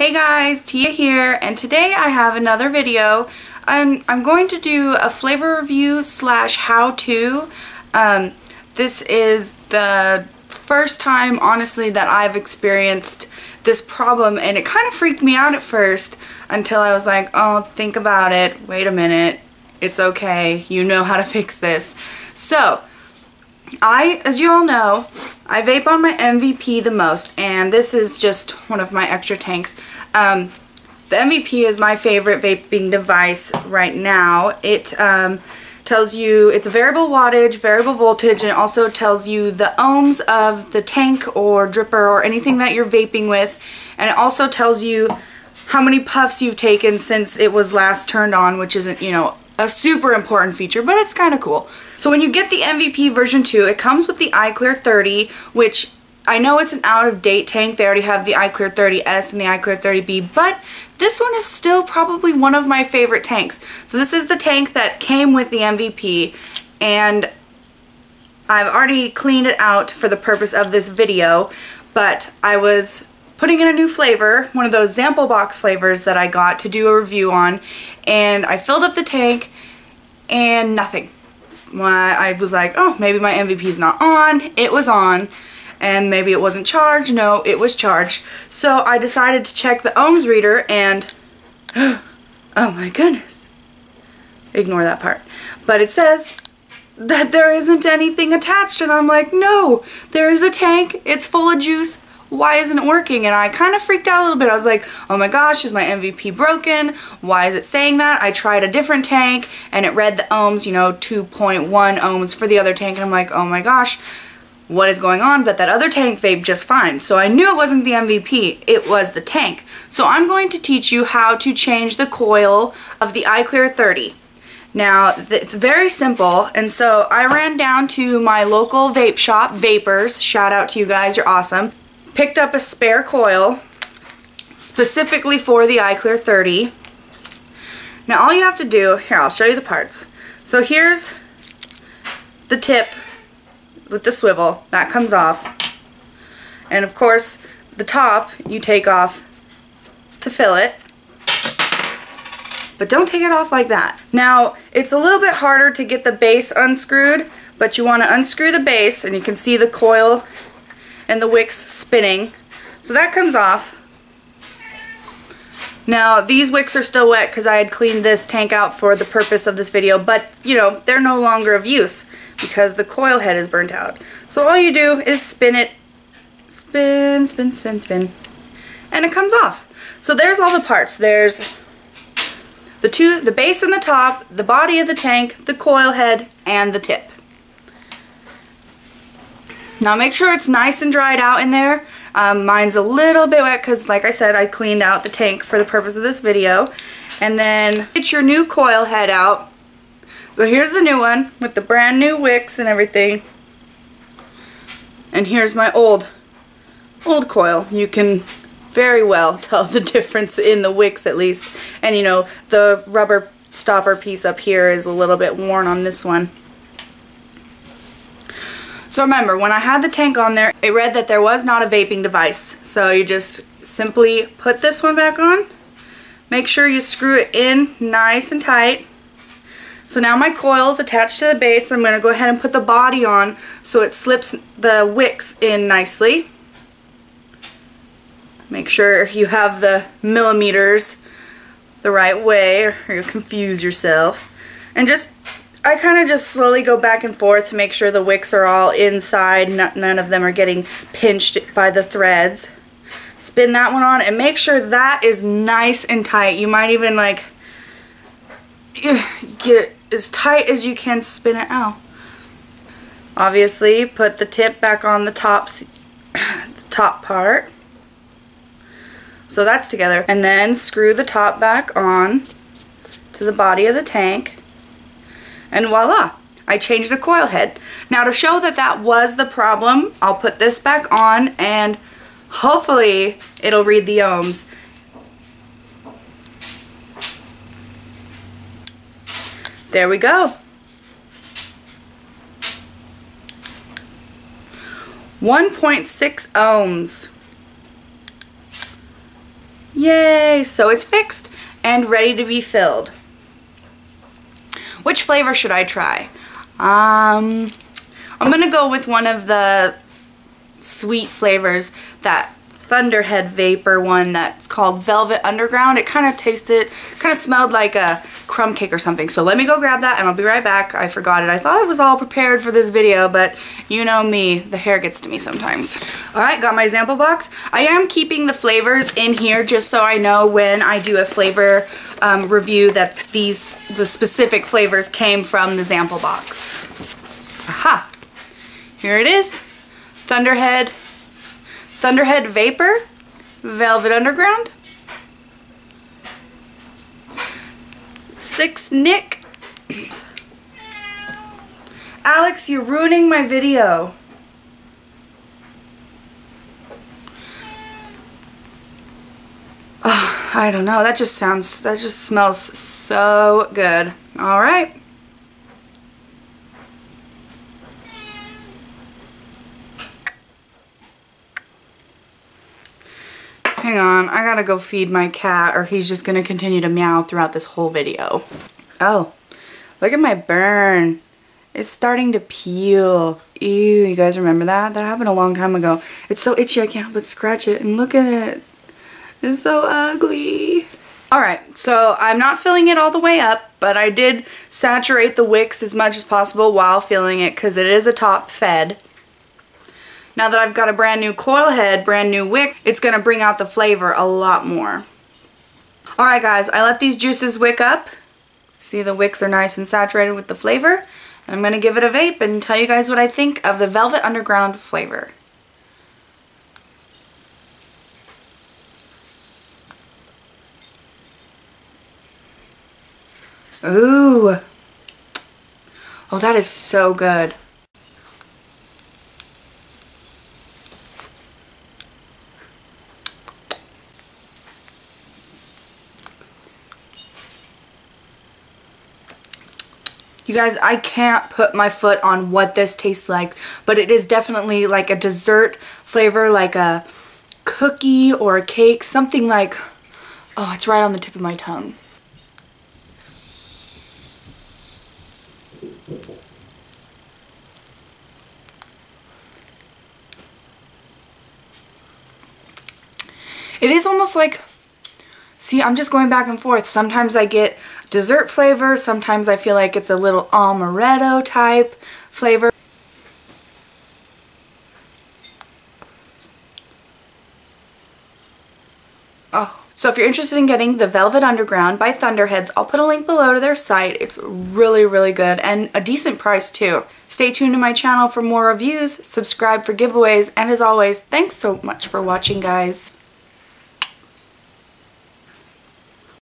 Hey guys, Tia here, and today I have another video. I'm going to do a flavor review slash how-to. This is the first time, honestly, that I've experienced this problem, and it kind of freaked me out at first until I was like, oh, think about it, wait a minute, it's okay, you know how to fix this. So, as you all know, I vape on my MVP the most, and this is just one of my extra tanks. The MVP is my favorite vaping device right now. It tells you, it's a variable wattage, variable voltage, and it also tells you the ohms of the tank or dripper or anything that you're vaping with, and it also tells you how many puffs you've taken since it was last turned on, which isn't, you know, a super important feature, but it's kind of cool. So when you get the MVP version 2, it comes with the iClear 30, which I know it's an out-of-date tank. They already have the iClear 30S and the iClear 30B, but this one is still probably one of my favorite tanks. So this is the tank that came with the MVP, and I've already cleaned it out for the purpose of this video, but I was putting in a new flavor, one of those sample box flavors that I got to do a review on, and I filled up the tank and nothing. I was like, oh, maybe my MVP's not on. It was on. And maybe it wasn't charged. No, it was charged. So I decided to check the ohms reader, and oh my goodness. Ignore that part. But it says that there isn't anything attached, and I'm like, no, there is a tank. It's full of juice. Why isn't it working? And I kind of freaked out a little bit. I was like, oh my gosh, is my MVP broken? Why is it saying that? I tried a different tank and it read the ohms, you know, 2.1 ohms for the other tank, and I'm like, oh my gosh, what is going on? But that other tank vaped just fine. So I knew it wasn't the MVP, it was the tank. So I'm going to teach you how to change the coil of the iClear 30. Now, it's very simple, and so I ran down to my local vape shop, Vapors, shout out to you guys, you're awesome. Picked up a spare coil specifically for the iClear 30. Now all you have to do, here, I'll show you the parts. So here's the tip with the swivel, that comes off. And of course, the top you take off to fill it. But don't take it off like that. Now, it's a little bit harder to get the base unscrewed, but you want to unscrew the base, and you can see the coil and the wicks spinning. So that comes off. Now these wicks are still wet because I had cleaned this tank out for the purpose of this video, but you know, they're no longer of use because the coil head is burnt out. So all you do is spin it, spin, spin, spin, spin, and it comes off. So there's all the parts. There's the base and the top, the body of the tank, the coil head, and the tip. Now make sure it's nice and dried out in there. Mine's a little bit wet because, like I said, I cleaned out the tank for the purpose of this video. And then get your new coil head out. So here's the new one with the brand new wicks and everything. And here's my old coil. You can very well tell the difference in the wicks at least. And you know, the rubber stopper piece up here is a little bit worn on this one. So remember, when I had the tank on there, it read that there was not a vaping device. So you just simply put this one back on. Make sure you screw it in nice and tight. So now my coil is attached to the base. I'm going to go ahead and put the body on so it slips the wicks in nicely. Make sure you have the millimeters the right way or you'll confuse yourself. And I kind of just slowly go back and forth to make sure the wicks are all inside, none of them are getting pinched by the threads. Spin that one on and make sure that is nice and tight. You might even like get it as tight as you can, spin it out. Obviously put the tip back on the top part. So that's together. And then screw the top back on to the body of the tank. And voila, I changed the coil head. Now to show that that was the problem, I'll put this back on and hopefully it'll read the ohms. There we go. 1.6 ohms. Yay! So it's fixed and ready to be filled. Which flavor should I try? I'm gonna go with one of the sweet flavors, that Thunderhead Vapor one that's called Velvet Underground. It kind of smelled like a crumb cake or something. So let me go grab that and I'll be right back. I forgot it. I thought I was all prepared for this video, but you know me, the hair gets to me sometimes. Alright, got my sample box. I am keeping the flavors in here just so I know when I do a flavor review that the specific flavors came from the sample box. Aha! Here it is. Thunderhead Vapor, Velvet Underground, 6 Nick. Alex, you're ruining my video. Oh, I don't know. That just smells so good. All right. Hang on, I gotta go feed my cat or he's just gonna continue to meow throughout this whole video. Oh, look at my burn. It's starting to peel. Ew, you guys remember that? That happened a long time ago. It's so itchy I can't help but scratch it, and look at it. It's so ugly. Alright, so I'm not filling it all the way up, but I did saturate the wicks as much as possible while filling it because it is a top fed. Now that I've got a brand new coil head, brand new wick, it's going to bring out the flavor a lot more. Alright guys, I let these juices wick up. See, the wicks are nice and saturated with the flavor. And I'm going to give it a vape and tell you guys what I think of the Velvet Underground flavor. Ooh. Oh, that is so good. You guys, I can't put my foot on what this tastes like, but it is definitely like a dessert flavor, like a cookie or a cake, something like, oh, it's right on the tip of my tongue. It is almost like, see, I'm just going back and forth. Sometimes I get dessert flavor. Sometimes I feel like it's a little amaretto type flavor. Oh. So if you're interested in getting the Velvet Underground by Thunderheads, I'll put a link below to their site. It's really, really good and a decent price too. Stay tuned to my channel for more reviews, subscribe for giveaways, and as always, thanks so much for watching, guys.